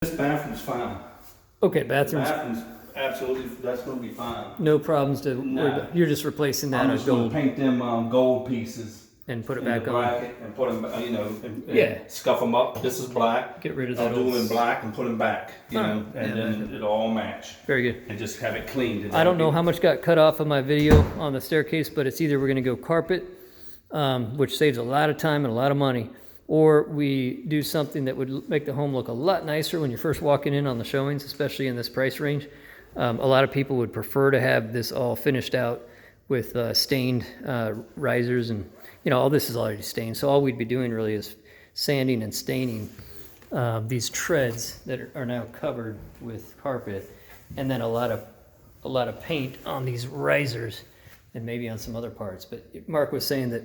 This bathroom's fine. Okay, The bathrooms, bathroom's absolutely, that's gonna be fine. no problems to, No. you're just replacing that I'm on just gonna gold paint them gold pieces and put it in the back on. bracket and put them, and Yeah. scuff them up. This is black. Get rid of I'll that do old. them in black and put them back, and Yeah, then it'll all match. Very good. And just have it cleaned. And I don't know that'll how much got cut off of my video on the staircase, but it's either we're gonna go carpet, which saves a lot of time and a lot of money, or we do something that would make the home look a lot nicer when you're first walking in on the showings, especially in this price range. A lot of people would prefer to have this all finished out with stained risers, and all this is already stained. So all we'd be doing really is sanding and staining these treads that are now covered with carpet, and then a lot of paint on these risers and maybe on some other parts. But Mark was saying that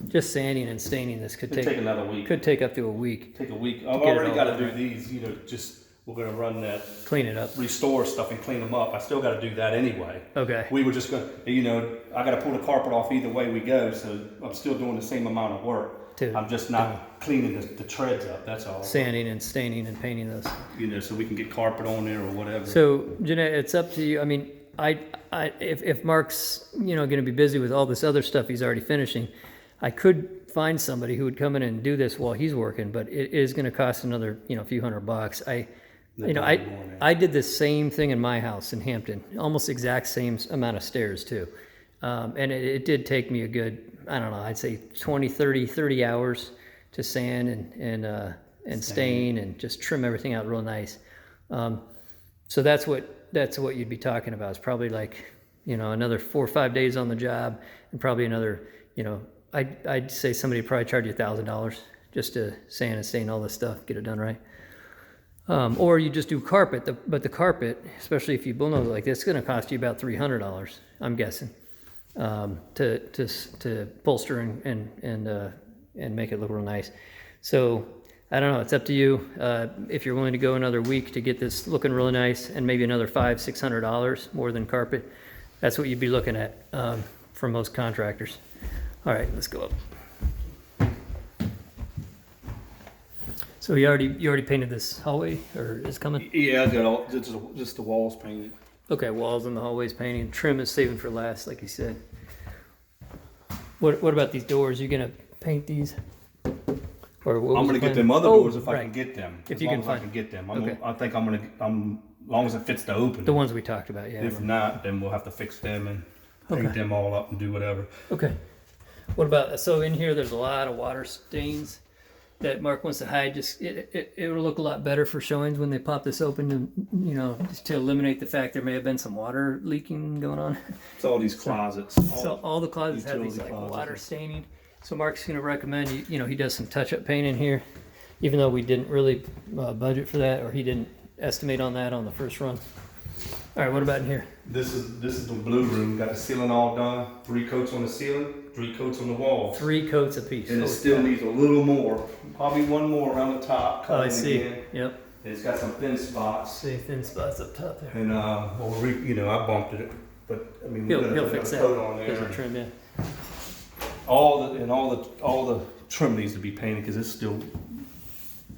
just sanding and staining this could take another week. Could take up to a week. Take a week. I've get it already all got to done do right. these. We're gonna run that Clean it up. restore stuff and clean them up. I still got to do that anyway. Okay. We were just gonna, I got to pull the carpet off either way we go, so I'm still doing the same amount of work. I'm just not cleaning the treads up. That's all. Sanding and staining and painting those. So we can get carpet on there or whatever. So, Jeanette, it's up to you. I mean, if Mark's, going to be busy with all this other stuff he's already finishing, I could find somebody who would come in and do this while he's working, but it is going to cost another, few $100. I did the same thing in my house in Hampton, almost exact same amount of stairs too. And it did take me a good, I don't know, I'd say 20, 30 hours to sand and stain and just trim everything out real nice. So that's what you'd be talking about. It's probably like, another 4 or 5 days on the job, and probably another, I'd say somebody would probably charge you $1,000 just to sand and stain all this stuff, get it done right. Or you just do carpet, but the carpet, especially if you bullnose it like this, it's going to cost you about $300, I'm guessing, to bolster and make it look real nice. So I don't know. It's up to you. If you're willing to go another week to get this looking really nice, and maybe another $500-600 more than carpet, that's what you'd be looking at for most contractors. All right, let's go up. So you already painted this hallway, or is coming? Yeah, I got just the walls painted. Okay, walls in the hallways painting. Trim is saving for last, like you said. What about these doors? You gonna paint these? Or I'm gonna get them other doors if I can get them. If you can I find can get them. Okay. I think I'm as long as it fits the opening. The ones we talked about, yeah. If not, then we'll have to fix them and paint them all up and do whatever. Okay. What about, so in here there's a lot of water stains that Mark wants to hide. Just it will look a lot better for showings when they pop this open, and just to eliminate the fact there may have been some water leaking going on. It's all these closets. So all the closets have these like water staining. So Mark's going to recommend he does some touch-up paint in here, even though we didn't really budget for that, or he didn't estimate on that on the first run. All right, what about in here? This is the blue room. Got the ceiling all done. 3 coats on the ceiling, 3 coats on the walls. 3 coats apiece. And it still needs a little more. Probably one more around the top. Oh, I see. Again. Yep. It's got some thin spots. See thin spots up top there. And I bumped it, but I mean, we're gonna He'll put fix a that. coat on Here's there. a trim, yeah. All the trim needs to be painted because it's still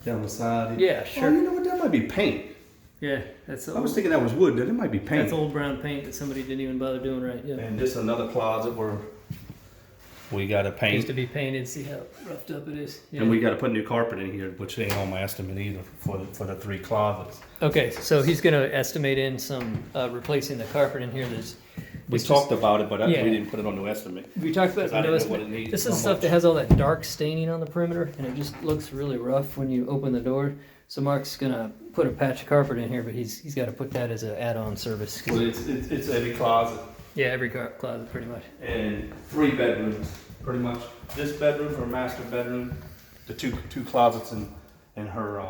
down the side. Yeah, Oh, sure. you know what? That might be paint. Yeah, that's I was old, thinking that was wood. That it might be paint. that's old brown paint that somebody didn't even bother doing right. Yeah. And this is another closet where we got to Needs paint, to be painted. See how roughed up it is. Yeah. and we got to put new carpet in here, which ain't on my estimate either for the 3 closets. Okay, so he's going to estimate in some replacing the carpet in here. We talked about it, but Yeah. we didn't put it on the estimate. We talked about I the didn't know what estimate. it needs. This how is stuff much. that has all that dark staining on the perimeter, and it just looks really rough when you open the door. So Mark's gonna put a patch of carpet in here, but he's got to put that as an add-on service. Well, it's every closet Yeah, every closet pretty much. and 3 bedrooms, pretty much. This bedroom, her master bedroom, the two closets in her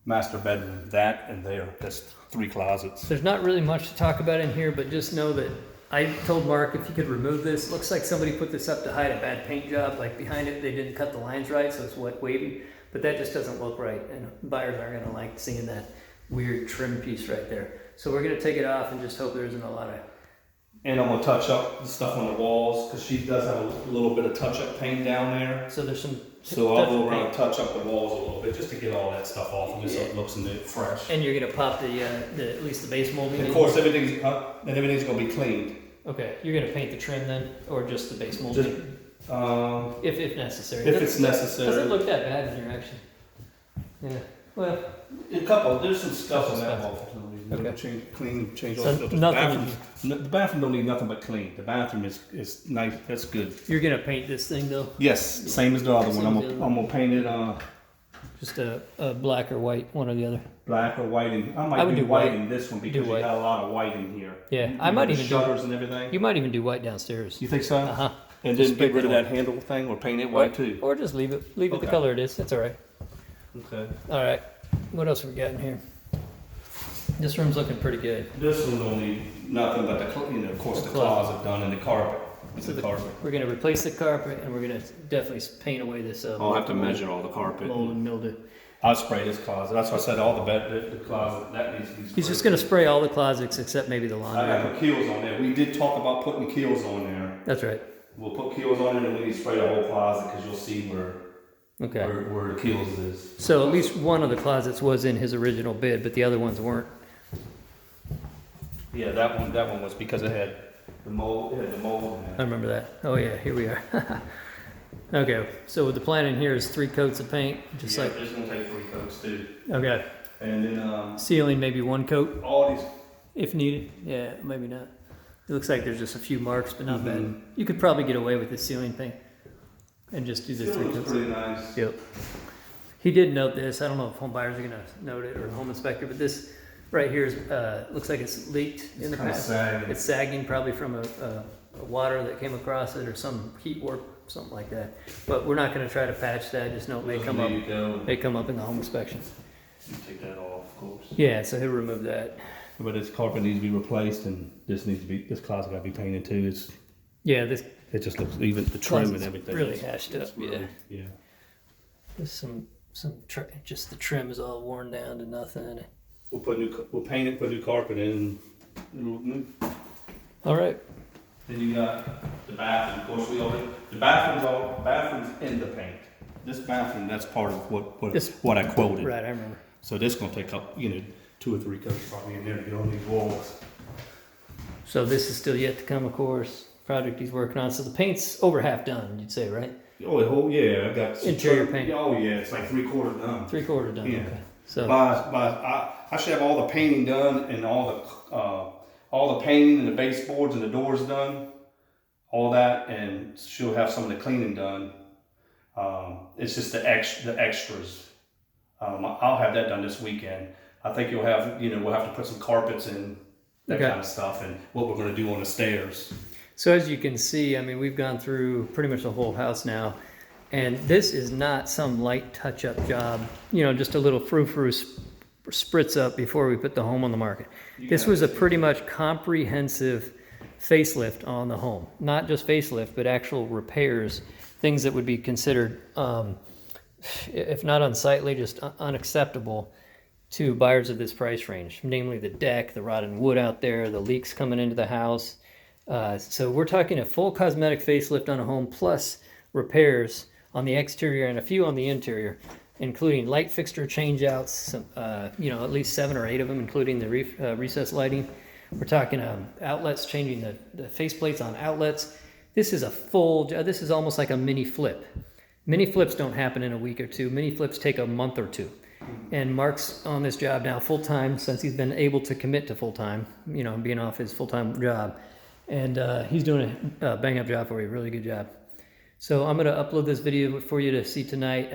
master bedroom, that and there. That's 3 closets. There's not really much to talk about in here, but just know that I told Mark if you could remove this. Looks like somebody put this up to hide a bad paint job. Like behind it, they didn't cut the lines right, so it's wavy. But that just doesn't look right, and buyers aren't going to like seeing that weird trim piece right there. So we're going to take it off and just hope there isn't a lot of. And I'm gonna touch up the stuff on the walls because she does have a little bit of touch-up paint down there. So there's some So I'll go around and touch up the walls a little bit just to get all that stuff off of it so it looks fresh. And you're gonna pop the at least the base molding. And of course, everything's gonna be cleaned. Okay, you're gonna paint the trim then, or just the base molding, if necessary. If it's necessary. Doesn't look that bad in here actually. Yeah. Well, There's some stuff on that wall for some reason. Okay. Change all so the filters. nothing. The bathroom don't need nothing but clean. The bathroom is nice. That's good. You're gonna paint this thing though. Yes, same as the other one. I'm gonna paint it Just a black or white, one or the other. black or white. And I I might would do do white white. in this one because you white. got a lot of white in here. Yeah, I might even do. Shutters and everything. You might even do white downstairs. You think so? Uh huh. And Just then get rid of paint that handle thing or paint it white too. Or just leave it the Okay. color it is. That's all right. Okay. All right. What else we got in here? This room's looking pretty good. This one don't need nothing but of course the closet done and the carpet. So the carpet. we're gonna replace the carpet and we're gonna definitely paint away this. I'll have to measure all the carpet. Mold and mildew. I'll spray this closet. That's why I said all the closet that needs to be sprayed. He's just gonna spray all the closets except maybe the I laundry. got the keels on there. We did talk about putting keels on there. That's right. We'll put keels on it and we need to spray the whole closet because you'll see Okay. where the keels is. So at least one of the closets was in his original bid, but the other ones weren't. Yeah, that one was because it had the mold. It had the mold in I it. remember that. Oh yeah, here we are. Okay, so with the plan in here is 3 coats of paint, just Yeah, like, it's gonna take 3 coats too. okay. And then Ceiling, maybe 1 coat all these. if needed. Yeah, maybe not. It looks like there's just a few marks, but not bad. Mhm. You could probably get away with the ceiling paint and just do the Still 3 looks coats. pretty nice. Yep. He did note this. I don't know if home buyers are gonna note it or the home inspector, but this right here is, looks like it's leaked in the Kinda past. sagging. It's sagging probably from a water that came across it or some heat warp, something like that. But we're not gonna try to patch that. Just know it may come up. May come up in the home inspection. You take that off, of course. Yeah, so he'll remove that. But this carpet needs to be replaced, and this closet got to be painted too. Yeah, this It just looks even the trim and closet's everything. really is- hashed up. it's really- Yeah, yeah. there's some just the trim is all worn down to nothing. We'll paint it, put new carpet in. All right. Then you got the bathroom. Of course, the bathroom's in the paint. This bathroom, that's part of what I quoted. Right, I remember. So this gonna take up 2 or 3 coats probably in there to get on these walls. So this is still yet to come, of course. Project he's working on. So the paint's over half done, you'd say, right? Oh, the whole I got some Interior paint. Oh yeah, it's like 3/4 done. 3/4 done. Yeah. Okay. So I should have all the painting done and all the painting and the baseboards and the doors done, all that, and she'll have some of the cleaning done. It's just the extras. I'll have that done this weekend. I think we'll have to put some carpets in, that Okay. kind of stuff, and what we're going to do on the stairs. So as you can see, I mean, we've gone through pretty much the whole house now, and this is not some light touch-up job, just a little frou-frou spritz up before we put the home on the market. This was a pretty much comprehensive facelift on the home. Not just facelift, but actual repairs, things that would be considered, if not unsightly, just unacceptable to buyers of this price range, namely the deck, the rotten wood out there, the leaks coming into the house. So we're talking a full cosmetic facelift on a home plus repairs on the exterior and a few on the interior, including light fixture changeouts, some, at least 7 or 8 of them, including the recessed lighting. We're talking outlets, changing the faceplates on outlets. This is this is almost like a mini flip. Mini flips don't happen in a week or two. Mini flips take a month or 2. And Mark's on this job now full-time since he's been able to commit to full-time, being off his full-time job. And he's doing a bang-up job for you, really good job. So I'm going to upload this video for you to see tonight.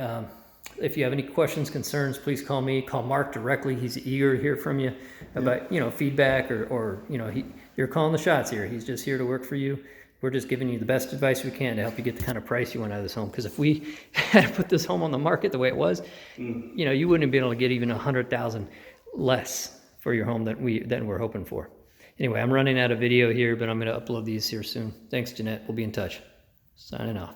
If you have any questions, concerns, please call me. Call Mark directly. He's eager to hear from you about, feedback or you're calling the shots here. He's just here to work for you. We're just giving you the best advice we can to help you get the kind of price you want out of this home. Because if we had to put this home on the market the way it was, you wouldn't be able to get even $100,000 less for your home than we're hoping for. Anyway, I'm running out of video here, but I'm going to upload these here soon. Thanks, Jeanette. We'll be in touch. Signing off.